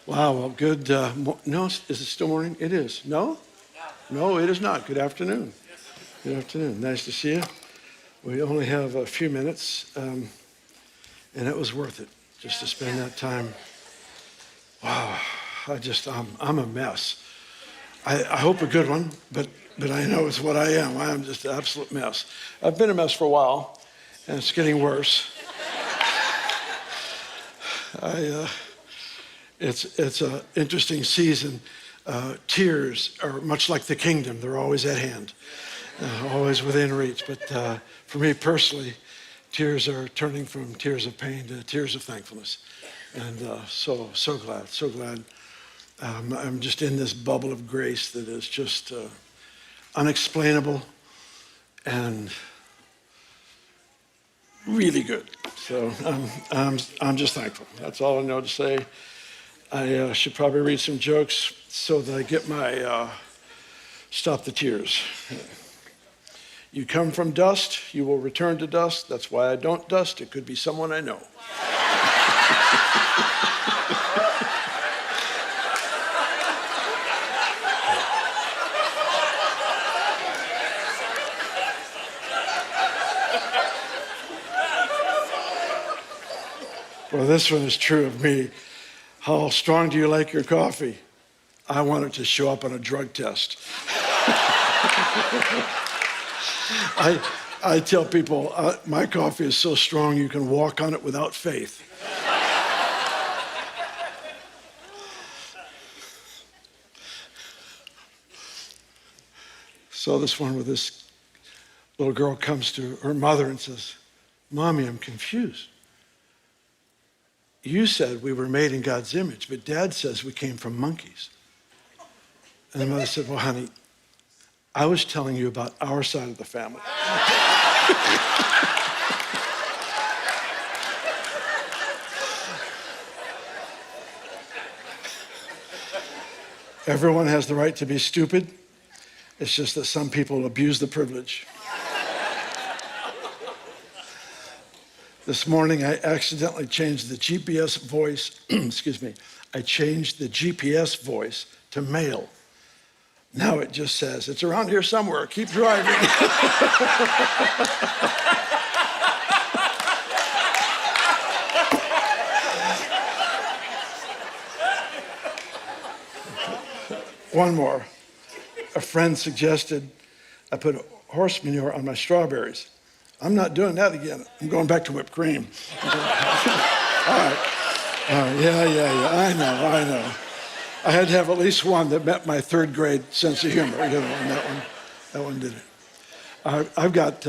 Wow, well, good. No, is it still morning? It is. No? No, it is not. Good afternoon. Good afternoon. Nice to see you. We only have a few minutes, and it was worth it just to spend that time. Wow, I'm a mess. I hope a good one, but I know it's what I am. I am just an absolute mess. I've been a mess for a while, and it's getting worse. It's an interesting season. Tears are much like the kingdom. They're always at hand, always within reach. But for me personally, tears are turning from tears of pain to tears of thankfulness. And so glad. I'm just in this bubble of grace that is just unexplainable and really good. So I'm just thankful. That's all I know to say. I should probably read some jokes so that I get my stop the tears. You come from dust, you will return to dust. That's why I don't dust. It could be someone I know. Well, this one is true of me. How strong do you like your coffee? I want it to show up on a drug test. I tell people, my coffee is so strong you can walk on it without faith. So this one where this little girl comes to her mother and says, Mommy, I'm confused. You said we were made in God's image, but Dad says we came from monkeys. And the mother said, well, honey, I was telling you about our side of the family. Everyone has the right to be stupid. It's just that some people abuse the privilege. This morning, I accidentally changed the GPS voice, I changed the GPS voice to male. Now it just says, it's around here somewhere, keep driving. One more. A friend suggested I put horse manure on my strawberries. I'm not doing that again. I'm going back to whipped cream. All right. Yeah. I know. I had to have at least one that met my third grade sense of humor. And that one did it. I've got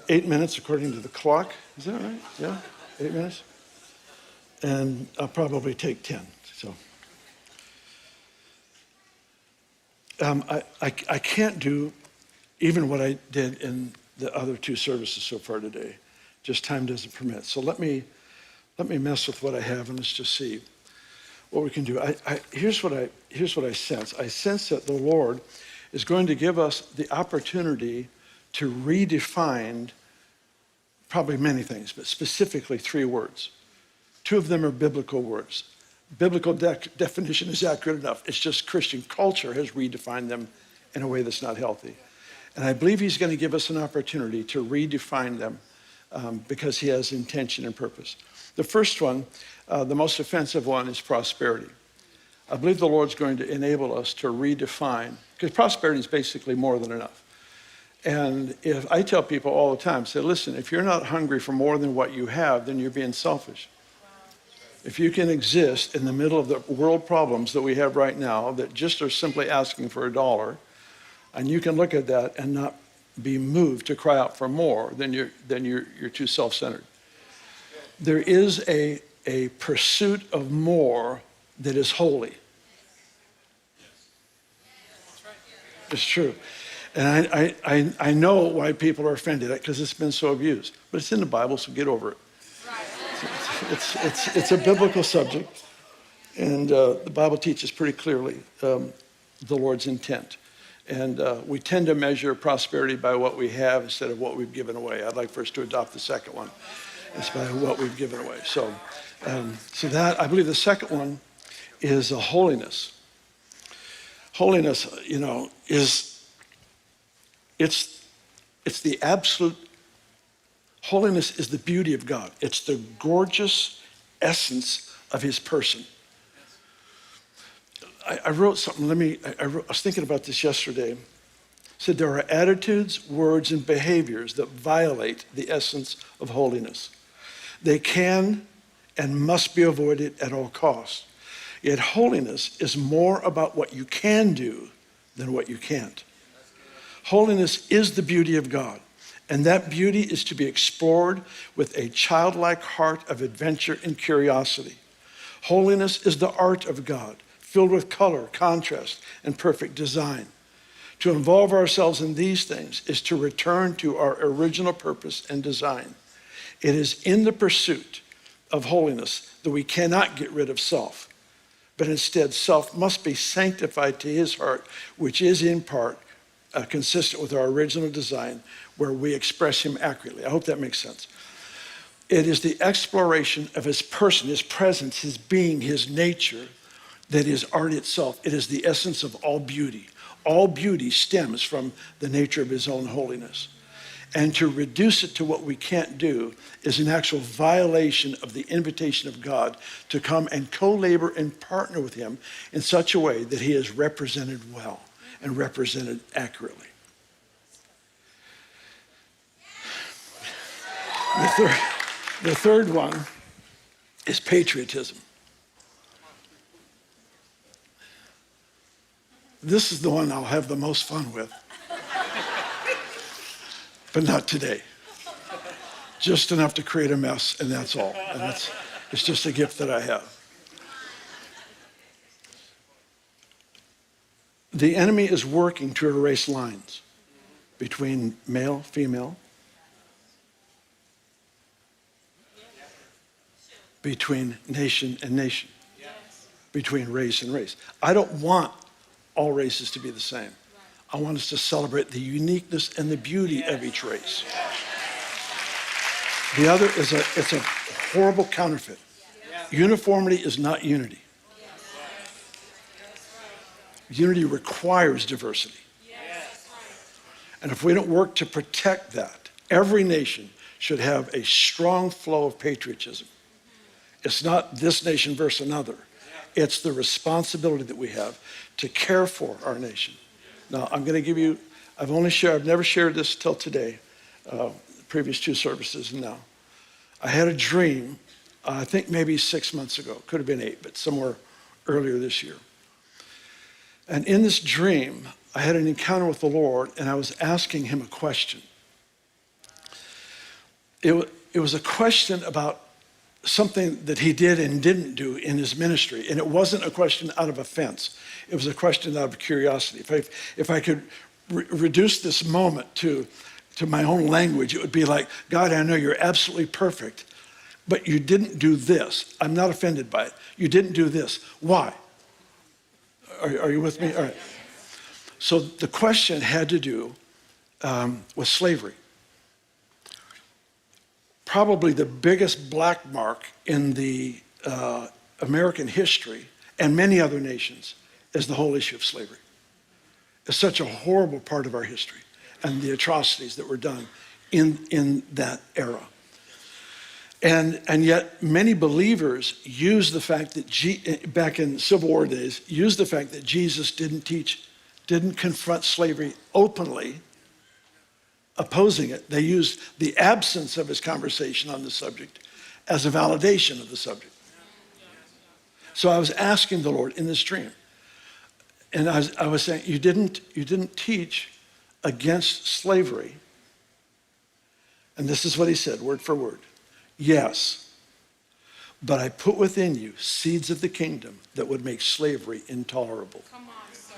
8 minutes according to the clock. Is that right? Yeah, 8 minutes. And I'll probably take 10. So I can't do even what I did in the other two services so far today. Just time doesn't permit. So let me mess with what I have and let's just see what we can do. Here's what I sense. I sense that the Lord is going to give us the opportunity to redefine probably many things, but specifically 3 words. 2 of them are biblical words. Biblical definition is accurate enough. It's just Christian culture has redefined them in a way that's not healthy. And I believe he's going to give us an opportunity to redefine them because he has intention and purpose. The first one, the most offensive one, is prosperity. I believe the Lord's going to enable us to redefine, because prosperity is basically more than enough. And if I tell people all the time, say, listen, if you're not hungry for more than what you have, then you're being selfish. If you can exist in the middle of the world problems that we have right now that just are simply asking for $1, and you can look at that and not be moved to cry out for more, then you're too self-centered. There is a pursuit of more that is holy. It's true. And I know why people are offended because it's been so abused. But it's in the Bible, so get over it. It's a biblical subject. And the Bible teaches pretty clearly the Lord's intent. And we tend to measure prosperity by what we have instead of what we've given away. I'd like for us to adopt the second one. It's by what we've given away. So So that, I believe the second one is holiness. Holiness, it's the absolute, holiness is the beauty of God. It's the gorgeous essence of his person. I wrote something, I was thinking about this yesterday. Said there are attitudes, words, and behaviors that violate the essence of holiness. They can and must be avoided at all costs. Yet holiness is more about what you can do than what you can't. Holiness is the beauty of God, and that beauty is to be explored with a childlike heart of adventure and curiosity. Holiness is the art of God, filled with color, contrast, and perfect design. To involve ourselves in these things is to return to our original purpose and design. It is in the pursuit of holiness that we cannot get rid of self, but instead self must be sanctified to his heart, which is in part consistent with our original design, where we express him accurately. I hope that makes sense. It is the exploration of his person, his presence, his being, his nature that is art itself. It is the essence of all beauty. All beauty stems from the nature of his own holiness. And to reduce it to what we can't do is an actual violation of the invitation of God to come and co-labor and partner with him in such a way that he is represented well and represented accurately. The third one is patriotism. This is the one I'll have the most fun with. But not today. Just enough to create a mess, and that's all. And it's just a gift that I have. The enemy is working to erase lines between male, female, between nation and nation, between race and race. I don't want all races to be the same. I want us to celebrate the uniqueness and the beauty of each race. The other is it's a horrible counterfeit. Uniformity is not unity. Unity requires diversity. And if we don't work to protect that, every nation should have a strong flow of patriotism. It's not this nation versus another. It's the responsibility that we have to care for our nation. Now, I'm going to give you, I've never shared this till today, the previous two services and now. I had a dream, I think maybe 6 months ago, could have been 8, but somewhere earlier this year. And in this dream, I had an encounter with the Lord, and I was asking him a question. It was a question about something that he did and didn't do in his ministry. And it wasn't a question out of offense. It was a question out of curiosity. If I could reduce this moment to my own language, it would be like, God, I know you're absolutely perfect, but you didn't do this. I'm not offended by it. You didn't do this. Why? Are you with me? All right. So the question had to do with slavery. Probably the biggest black mark in the American history and many other nations is the whole issue of slavery. It's such a horrible part of our history and the atrocities that were done in that era. And yet many believers use the fact that back in Civil War days, use the fact that Jesus didn't confront slavery openly, opposing it. They used the absence of his conversation on the subject as a validation of the subject. So I was asking the Lord in this dream, and I was saying, you didn't teach against slavery. And this is what he said, word for word. Yes, but I put within you seeds of the kingdom that would make slavery intolerable. Come on, sir.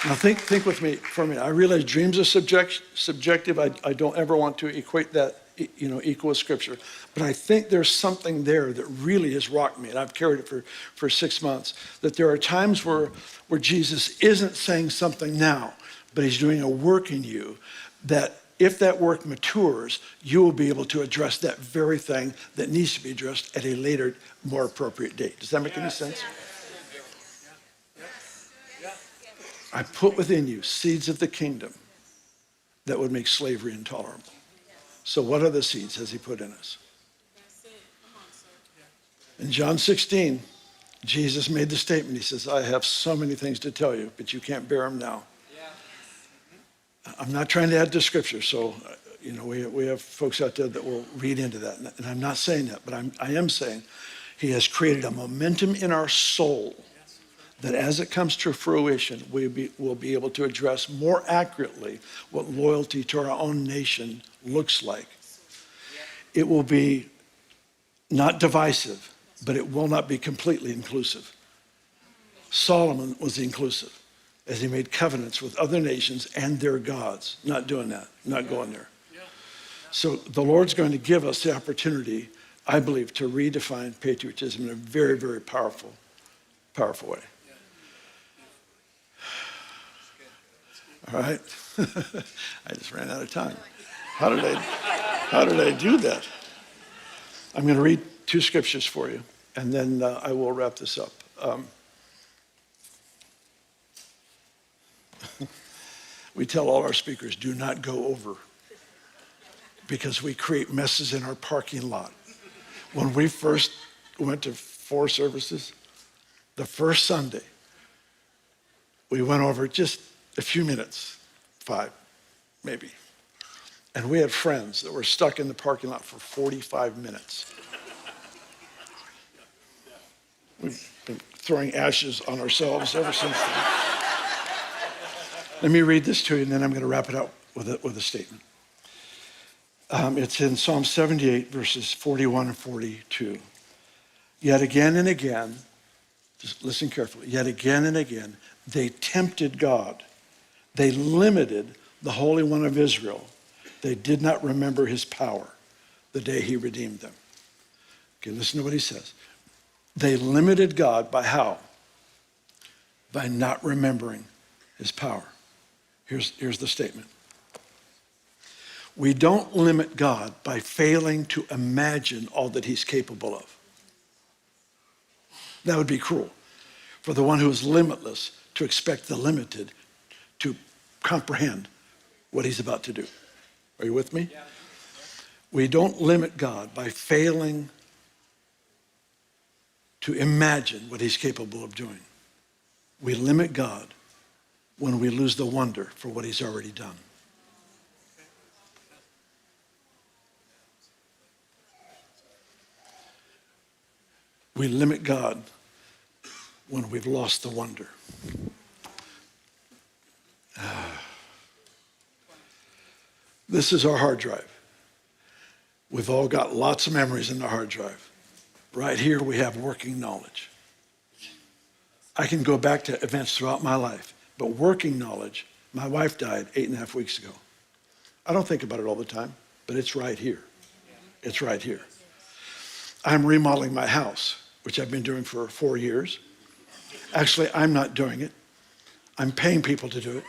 Now think with me for a minute. I realize dreams are subjective. I don't ever want to equate that, equal with scripture. But I think there's something there that really has rocked me, and I've carried it for 6 months, that there are times where Jesus isn't saying something now, but he's doing a work in you that if that work matures, you will be able to address that very thing that needs to be addressed at a later, more appropriate date. Does that make any sense? I put within you seeds of the kingdom that would make slavery intolerable. So what other seeds has he put in us? In John 16, Jesus made the statement. He says, I have so many things to tell you, but you can't bear them now. I'm not trying to add to scripture, so we have folks out there that will read into that, and I'm not saying that, but I am saying he has created a momentum in our soul that as it comes to fruition, we'll be able to address more accurately what loyalty to our own nation looks like. It will be not divisive, but it will not be completely inclusive. Solomon was inclusive as he made covenants with other nations and their gods. Not doing that, not going there. So the Lord's going to give us the opportunity, I believe, to redefine patriotism in a very, very powerful way. All right. I just ran out of time. How did I do that? I'm going to read 2 scriptures for you, and then I will wrap this up. We tell all our speakers, do not go over, because we create messes in our parking lot. When we first went to 4 services, the first Sunday, we went over just a few minutes, 5 maybe. And we had friends that were stuck in the parking lot for 45 minutes. We've been throwing ashes on ourselves ever since then. Let me read this to you, and then I'm going to wrap it up with a statement. It's in Psalm 78, verses 41 and 42. Yet again and again, just listen carefully, yet again and again, they tempted God. They limited the Holy One of Israel. They did not remember his power the day he redeemed them. Okay, listen to what he says. They limited God by how? By not remembering his power. Here's the statement. We don't limit God by failing to imagine all that he's capable of. That would be cruel for the one who is limitless to expect the limited to comprehend what he's about to do. Are you with me? Yeah. We don't limit God by failing to imagine what he's capable of doing. We limit God when we lose the wonder for what he's already done. We limit God when we've lost the wonder. This is our hard drive. We've all got lots of memories in the hard drive. Right here we have working knowledge. I can go back to events throughout my life, but working knowledge, my wife died 8.5 weeks ago. I don't think about it all the time, but it's right here. It's right here. I'm remodeling my house, which I've been doing for 4 years. Actually, I'm not doing it. I'm paying people to do it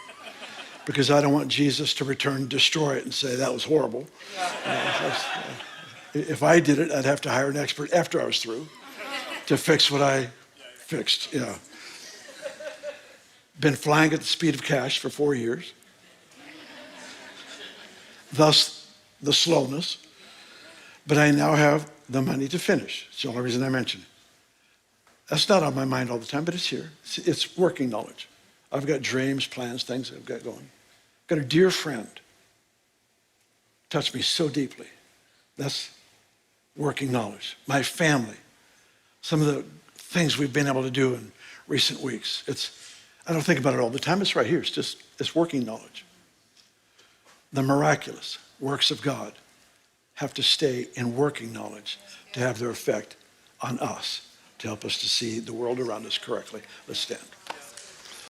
because I don't want Jesus to return, destroy it, and say that was horrible. If I did it, I'd have to hire an expert after I was through to fix what I fixed. Yeah. Been flying at the speed of cash for 4 years. Thus, the slowness. But I now have the money to finish. It's the only reason I mention it. That's not on my mind all the time, but it's here. It's working knowledge. I've got dreams, plans, things I've got going. I've got a dear friend. Touched me so deeply. That's working knowledge. My family. Some of the things we've been able to do in recent weeks. I don't think about it all the time. It's right here. It's working knowledge. The miraculous works of God have to stay in working knowledge to have their effect on us, to help us to see the world around us correctly. Let's stand.